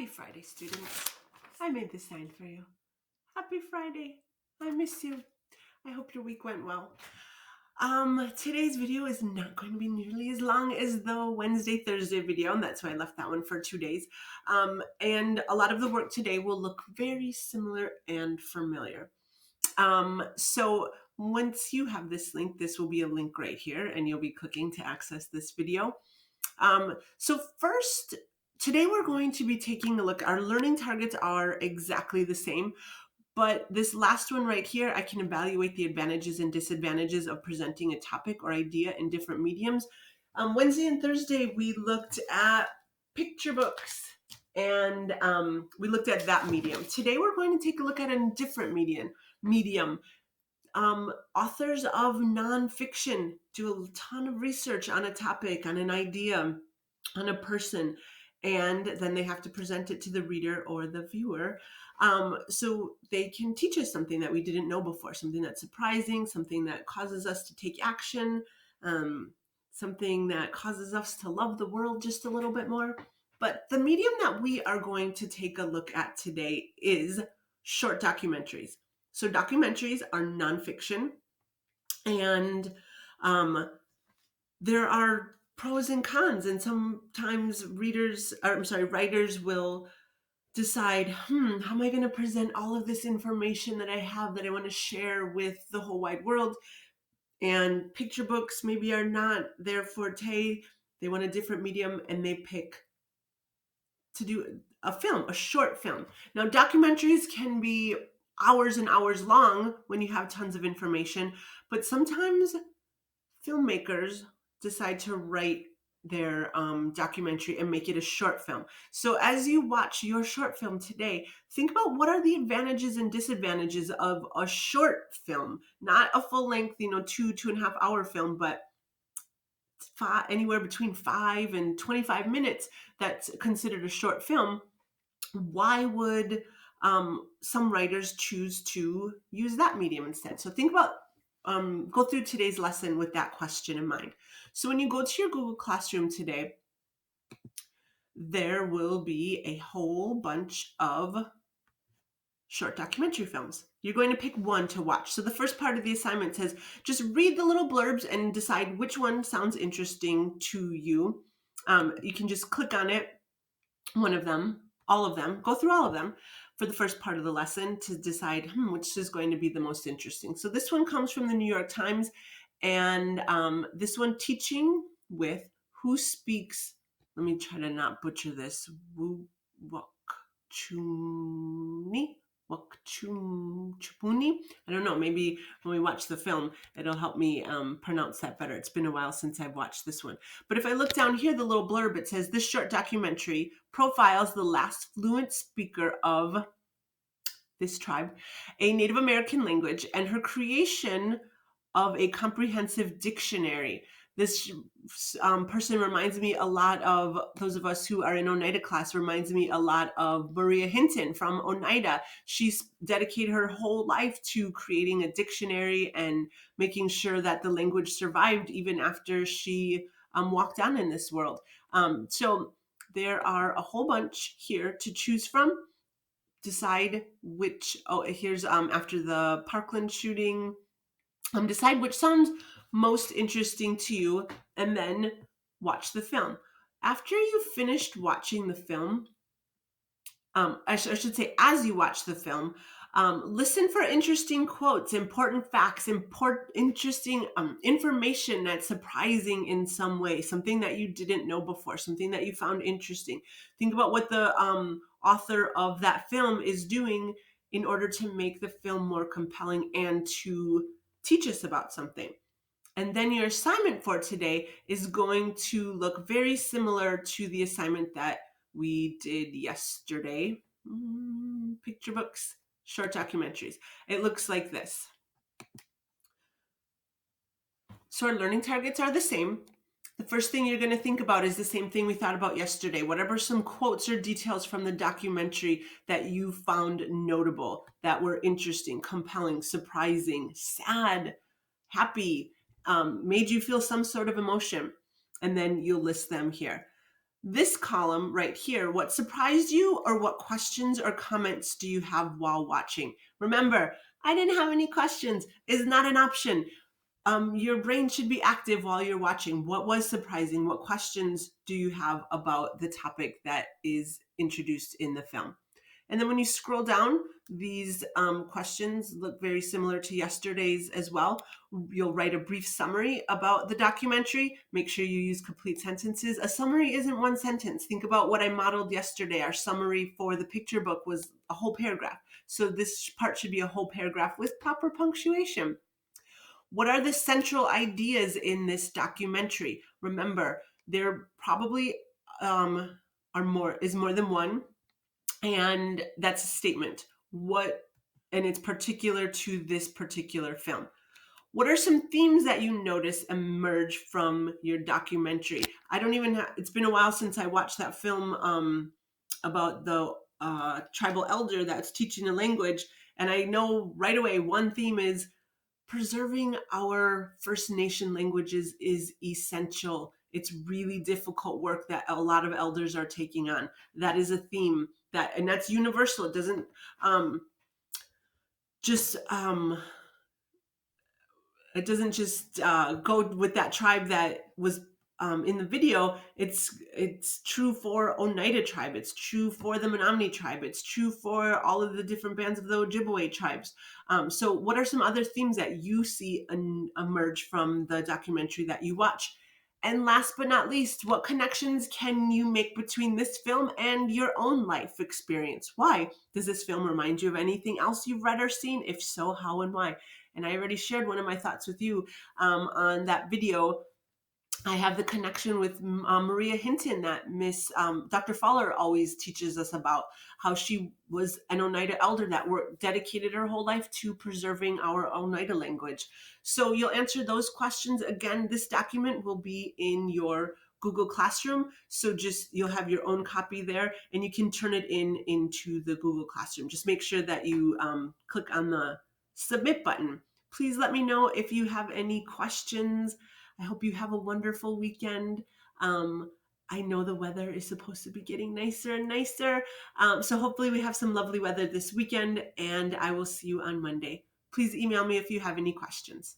Happy Friday, students. I made this sign for you. Happy Friday. I miss you. I hope your week went well. Today's video is not going to be nearly as long as the Wednesday, Thursday video, and that's why I left that one for 2 days. And a lot of the work today will look very similar and familiar. So once you have this link, this will be a link right here, and you'll be clicking to access this video. So first, today we're going to be taking a look. Our learning targets are exactly the same, but this last one right here, I can evaluate the advantages and disadvantages of presenting a topic or idea in different mediums. Wednesday and Thursday, we looked at picture books and we looked at that medium. Today, we're going to take a look at a different medium. Authors of nonfiction do a ton of research on a topic, on an idea, on a person, and then they have to present it to the reader or the viewer. So they can teach us something that we didn't know before, something that's surprising, something that causes us to take action, something that causes us to love the world just a little bit more. But the medium that we are going to take a look at today is short documentaries. So documentaries are nonfiction, and there are pros and cons, and sometimes writers will decide, how am I going to present all of this information that I have that I want to share with the whole wide world? And picture books maybe are not their forte. They want a different medium, and they pick to do a short film. Now, documentaries can be hours and hours long when you have tons of information, but sometimes filmmakers decide to write their documentary and make it a short film. So as you watch your short film today, think about what are the advantages and disadvantages of a short film, not a full length, 2.5 hour film, but anywhere between 5 and 25 minutes that's considered a short film. Why would some writers choose to use that medium instead? So think about, go through today's lesson with that question in mind. So when you go to your Google Classroom today, there will be a whole bunch of short documentary films. You're going to pick one to watch. So the first part of the assignment says, just read the little blurbs and decide which one sounds interesting to you. You can just click on it, one of them, all of them, go through all of them for the first part of the lesson to decide which is going to be the most interesting. So this one comes from the New York Times, and this one, Teaching with Who Speaks, let me try to not butcher this, Wakchuni. I don't know, maybe when we watch the film, it'll help me pronounce that better. It's been a while since I've watched this one. But if I look down here, the little blurb, it says, this short documentary profiles the last fluent speaker of this tribe, a Native American language, and her creation of a comprehensive dictionary. This person reminds me a lot of, those of us who are in Oneida class, reminds me a lot of Maria Hinton from Oneida. She's dedicated her whole life to creating a dictionary and making sure that the language survived even after she walked on in this world. So there are a whole bunch here to choose from. Decide which, here's after the Parkland shooting, decide which sounds most interesting to you, and then watch the film. After you've finished watching the film, I should say, as you watch the film, listen for interesting quotes, important facts, interesting information that's surprising in some way, something that you didn't know before, something that you found interesting. Think about what the author of that film is doing in order to make the film more compelling and to teach us about something. And then your assignment for today is going to look very similar to the assignment that we did yesterday. Picture books, short documentaries. It looks like this. So our learning targets are the same. The first thing you're going to think about is the same thing we thought about yesterday. Whatever some quotes or details from the documentary that you found notable, that were interesting, compelling, surprising, sad, happy, made you feel some sort of emotion, and then you'll list them here. This column right here, what surprised you or what questions or comments do you have while watching? Remember, I didn't have any questions is not an option. Your brain should be active while you're watching. What was surprising? What questions do you have about the topic that is introduced in the film? And then when you scroll down, these questions look very similar to yesterday's as well. You'll write a brief summary about the documentary. Make sure you use complete sentences. A summary isn't one sentence. Think about what I modeled yesterday. Our summary for the picture book was a whole paragraph. So this part should be a whole paragraph with proper punctuation. What are the central ideas in this documentary? Remember, there probably is more than one, and that's a statement. And it's particular to this particular film. What are some themes that you notice emerge from your documentary? It's been a while since I watched that film about the tribal elder that's teaching a language, and I know right away one theme is preserving our First Nation languages is essential. It's really difficult work that a lot of elders are taking on. That is a theme and that's universal. It doesn't just go with that tribe that was in the video. It's true for Oneida tribe. It's true for the Menominee tribe. It's true for all of the different bands of the Ojibwe tribes. So what are some other themes that you see emerge from the documentary that you watch? And last but not least, what connections can you make between this film and your own life experience? Why? Does this film remind you of anything else you've read or seen? If so, how and why? And I already shared one of my thoughts with you on that video. I have the connection with Maria Hinton that Miss Dr. Fowler always teaches us about, how she was an Oneida elder that dedicated her whole life to preserving our Oneida language. So you'll answer those questions. Again, this document will be in your Google Classroom. So you'll have your own copy there and you can turn it into the Google Classroom. Just make sure that you click on the submit button. Please let me know if you have any questions. I hope you have a wonderful weekend. I know the weather is supposed to be getting nicer and nicer. So hopefully we have some lovely weather this weekend, and I will see you on Monday. Please email me if you have any questions.